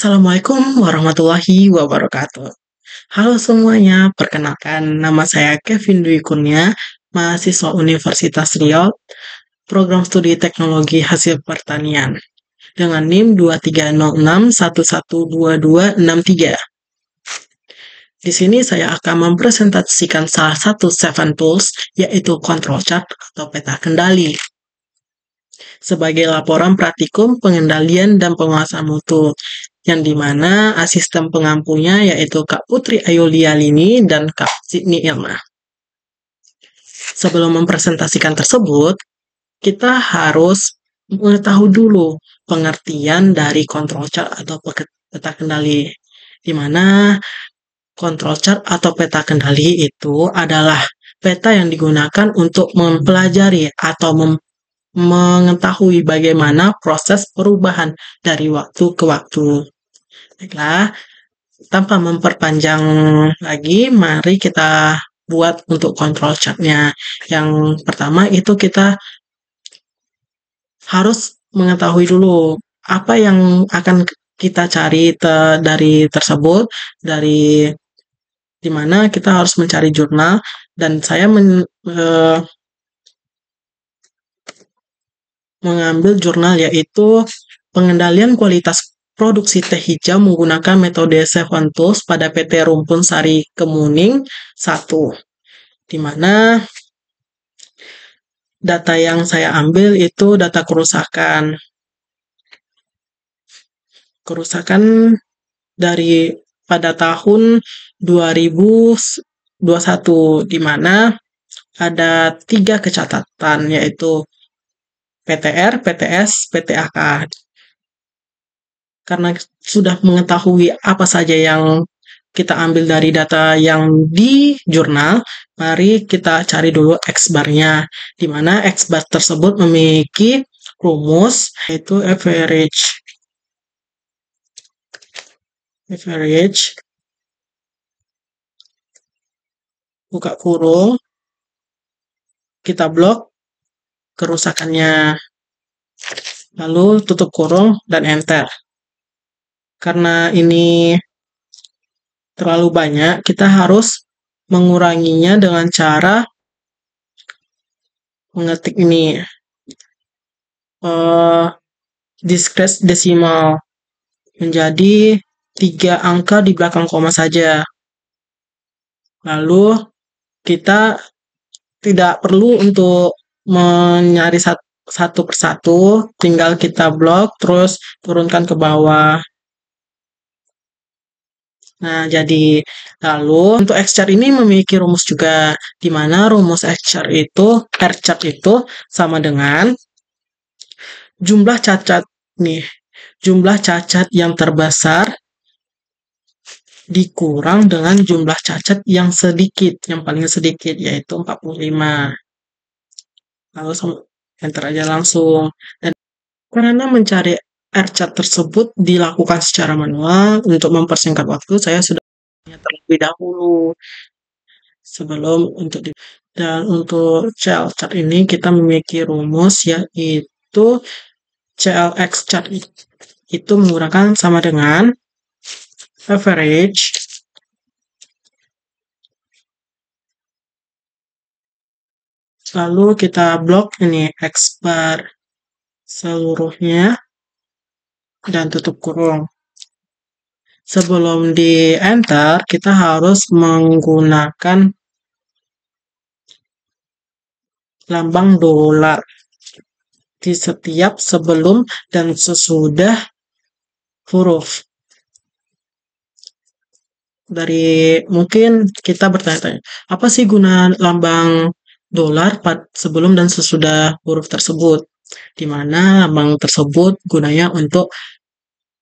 Assalamualaikum warahmatullahi wabarakatuh. Halo semuanya, perkenalkan nama saya Kevin Dwi Kurnia, mahasiswa Universitas Riau, program studi teknologi hasil pertanian, dengan NIM 2306112263. Di sini saya akan mempresentasikan salah satu 7 tools, yaitu control chart atau peta kendali, sebagai laporan praktikum pengendalian dan penguasaan mutu, yang dimana asisten pengampunya yaitu Kak Putri Ayulia Lini dan Kak Sidney Irma. Sebelum mempresentasikan tersebut, kita harus mengetahui dulu pengertian dari control chart atau peta kendali, di mana control chart atau peta kendali itu adalah peta yang digunakan untuk mempelajari atau mengetahui bagaimana proses perubahan dari waktu ke waktu. Baiklah, tanpa memperpanjang lagi, mari kita buat untuk control chart-nya. Yang pertama itu kita harus mengetahui dulu apa yang akan kita cari dari tersebut, dari dimana kita harus mencari jurnal, dan saya mengambil jurnal yaitu pengendalian kualitas produksi teh hijau menggunakan metode 7 tools pada PT Rumpun Sari Kemuning 1, di mana data yang saya ambil itu data kerusakan dari pada tahun 2021, di mana ada 3 kecatatan yaitu PTR, PTS, PTAK. Karena sudah mengetahui apa saja yang kita ambil dari data yang di jurnal, mari kita cari dulu X-bar-nya, di mana X-bar tersebut memiliki rumus yaitu average buka kurung, kita blok kerusakannya, lalu tutup kurung dan enter. Karena ini terlalu banyak, kita harus menguranginya dengan cara mengetik ini discrete desimal menjadi 3 angka di belakang koma saja. Lalu kita tidak perlu untuk mencari satu persatu, tinggal kita blok terus turunkan ke bawah. Nah, jadi lalu untuk X-chart ini memiliki rumus juga, di mana rumus R-chart itu sama dengan jumlah cacat yang terbesar dikurang dengan jumlah cacat yang paling sedikit, yaitu 45. Lalu enter aja langsung. Dan karena mencari R-chart tersebut dilakukan secara manual, untuk mempersingkat waktu saya sudah terlebih dahulu dan untuk CL chart ini kita memiliki rumus yaitu CLX chart itu menggunakan sama dengan average lalu kita blok ini X bar seluruhnya dan tutup kurung. Sebelum di enter, kita harus menggunakan lambang dolar di setiap sebelum dan sesudah huruf. Mungkin kita bertanya-tanya, apa sih guna lambang dolar sebelum dan sesudah huruf tersebut? Di mana lambang tersebut gunanya untuk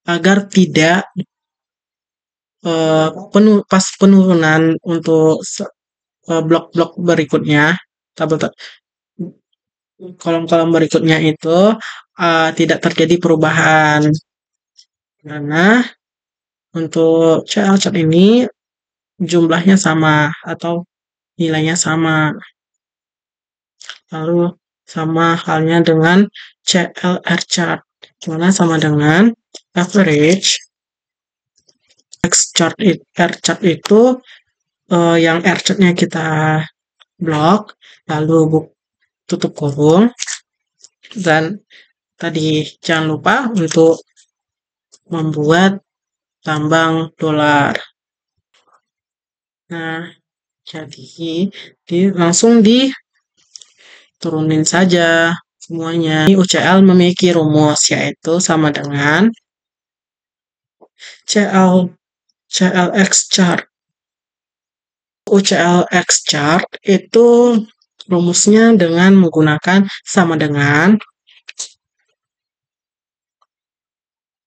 agar tidak pas penurunan untuk blok-blok berikutnya, kolom-kolom berikutnya itu tidak terjadi perubahan. Karena untuk CL chart ini jumlahnya sama atau nilainya sama. Lalu sama halnya dengan CLR chart, dimana sama dengan average R chart itu yang R chart-nya kita blok, lalu tutup kurung, dan tadi jangan lupa untuk membuat tambang dolar. Nah, jadi langsung diturunin saja semuanya. UCL memiliki rumus yaitu sama dengan CLX chart. UCLX chart itu rumusnya dengan menggunakan sama dengan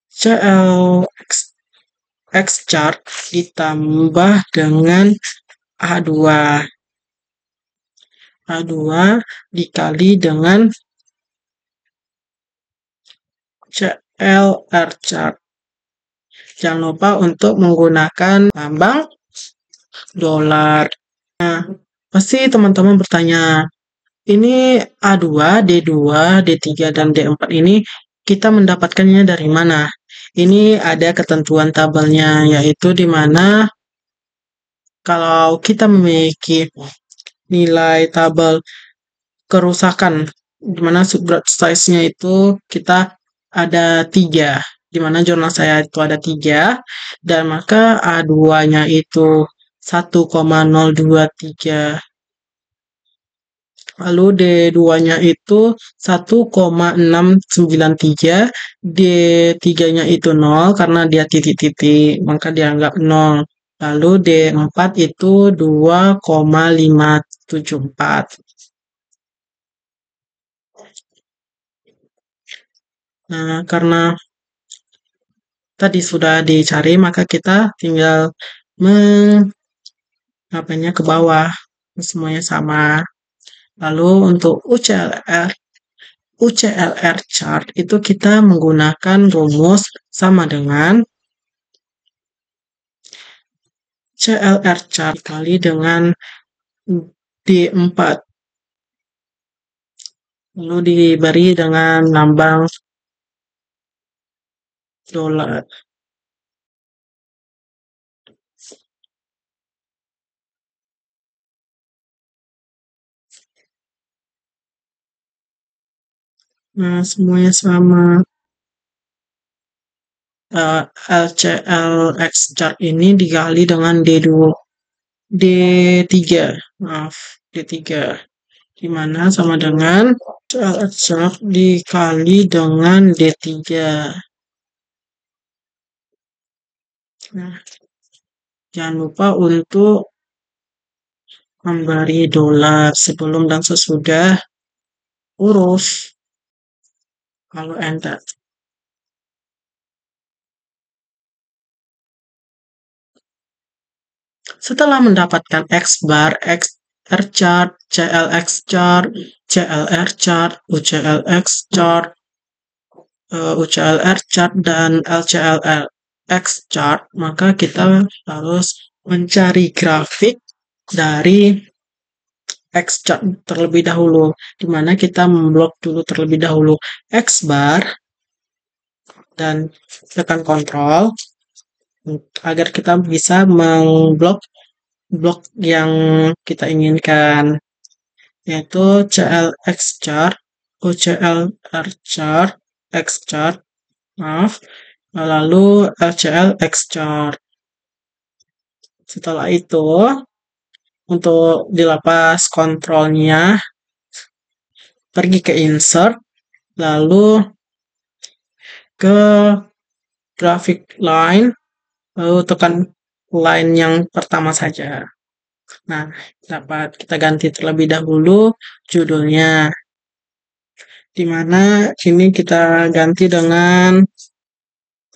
CLX chart ditambah dengan A2 dikali dengan CLR chart. Jangan lupa untuk menggunakan tambang dolar. Nah, pasti teman-teman bertanya, ini A2, D2, D3, dan D4 ini kita mendapatkannya dari mana? Ini ada ketentuan tabelnya, yaitu di mana kalau kita memiliki nilai tabel kerusakan, di mana subgrade size-nya itu kita ada 3, di mana jurnal saya itu ada 3, dan maka A2-nya itu 1,023, lalu D2-nya itu 1,693, D3-nya itu 0 karena dia titik-titik, maka dianggap 0. Lalu D4 itu 2,574. Nah, karena tadi sudah dicari, maka kita tinggal mengapanya ke bawah, semuanya sama. Lalu untuk UCLR chart itu kita menggunakan rumus sama dengan CLR chart kali dengan D4, lalu diberi dengan lambang dolar. Nah, semuanya sama. LCLX chart ini dikali dengan D3, maaf, D3, dimana sama dengan CLX chart dikali dengan D3. Nah, jangan lupa untuk memberi dolar sebelum dan sesudah huruf, lalu enter. Setelah mendapatkan X bar, XR chart, CLX chart, CLR chart, UCLX chart, UCLR chart, dan LCLX chart, maka kita harus mencari grafik dari X chart terlebih dahulu, di mana kita memblok dulu terlebih dahulu X bar dan tekan kontrol agar kita bisa memblok blok yang kita inginkan, yaitu CLX chart, UCLR chart, X chart, maaf, lalu LCLX chart. Setelah itu, untuk dilepas kontrolnya, pergi ke insert, lalu ke graphic line, lalu tekan line yang pertama saja. Nah, dapat kita ganti terlebih dahulu judulnya, di mana ini kita ganti dengan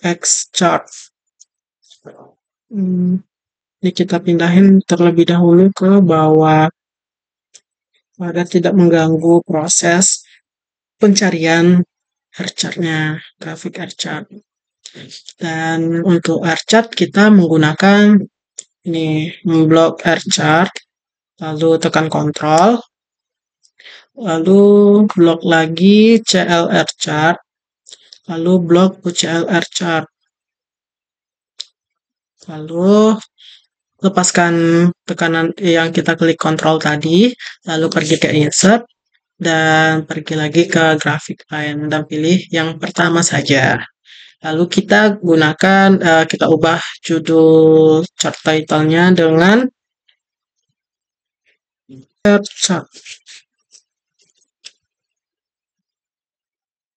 X chart. Ini kita pindahin terlebih dahulu ke bawah agar tidak mengganggu proses pencarian R chart-nya, grafik R chart. Dan untuk R chart kita menggunakan ini, memblok R chart, lalu tekan kontrol, lalu blok lagi CLR chart, lalu blok UCLR chart. Lalu lepaskan tekanan yang kita klik kontrol tadi, lalu pergi ke insert, dan pergi lagi ke grafik line dan pilih yang pertama saja. Lalu kita ubah judul chart title-nya dengan chart.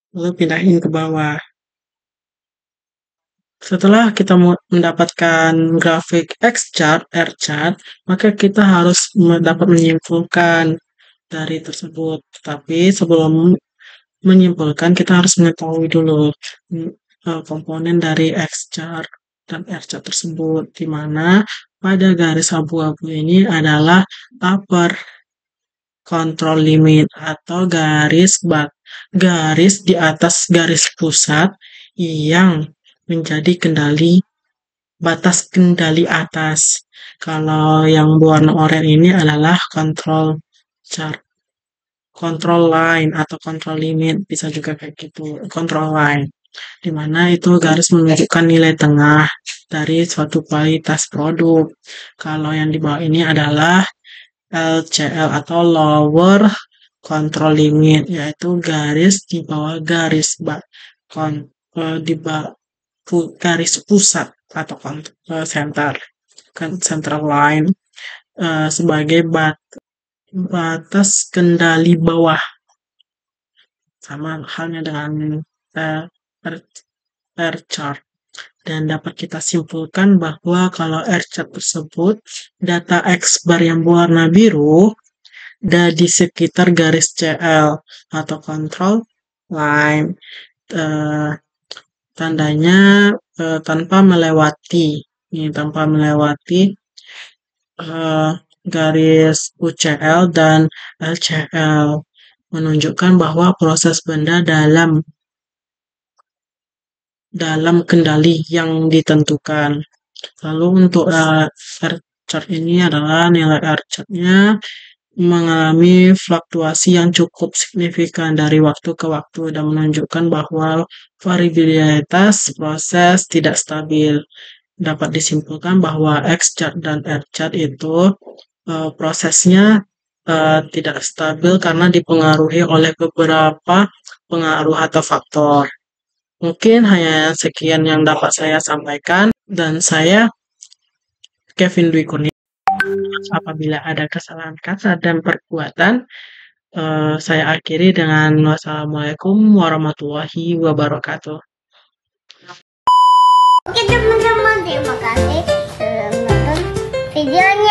Lalu pindahin ke bawah. Setelah kita mendapatkan grafik X chart, R chart, maka kita harus dapat menyimpulkan dari tersebut. Tapi sebelum menyimpulkan, kita harus mengetahui dulu komponen dari X chart dan R chart tersebut, di mana pada garis abu-abu ini adalah upper control limit atau garis di atas garis pusat yang menjadi batas kendali atas. Kalau yang berwarna oranye ini adalah control line atau control limit, bisa juga kayak gitu, control line, di mana itu garis menunjukkan nilai tengah dari suatu kualitas produk. Kalau yang di bawah ini adalah LCL atau lower control limit, yaitu garis di bawah garis pusat atau central line sebagai batas kendali bawah. Sama halnya dengan R chart. Dan dapat kita simpulkan bahwa kalau R chart tersebut, data X bar yang berwarna biru dan di sekitar garis CL atau control line, tandanya tanpa melewati garis UCL dan LCL, menunjukkan bahwa proses benda dalam kendali yang ditentukan. Lalu untuk R chart ini adalah nilai R chart-nya mengalami fluktuasi yang cukup signifikan dari waktu ke waktu dan menunjukkan bahwa variabilitas proses tidak stabil. Dapat disimpulkan bahwa X chart dan R chart itu prosesnya tidak stabil karena dipengaruhi oleh beberapa pengaruh atau faktor. Mungkin hanya sekian yang dapat saya sampaikan, dan saya Kevin Dwi Kurnia. Apabila ada kesalahan kata dan perbuatan, saya akhiri dengan wassalamualaikum warahmatullahi wabarakatuh. Oke teman-teman, terima kasih sudah menonton videonya.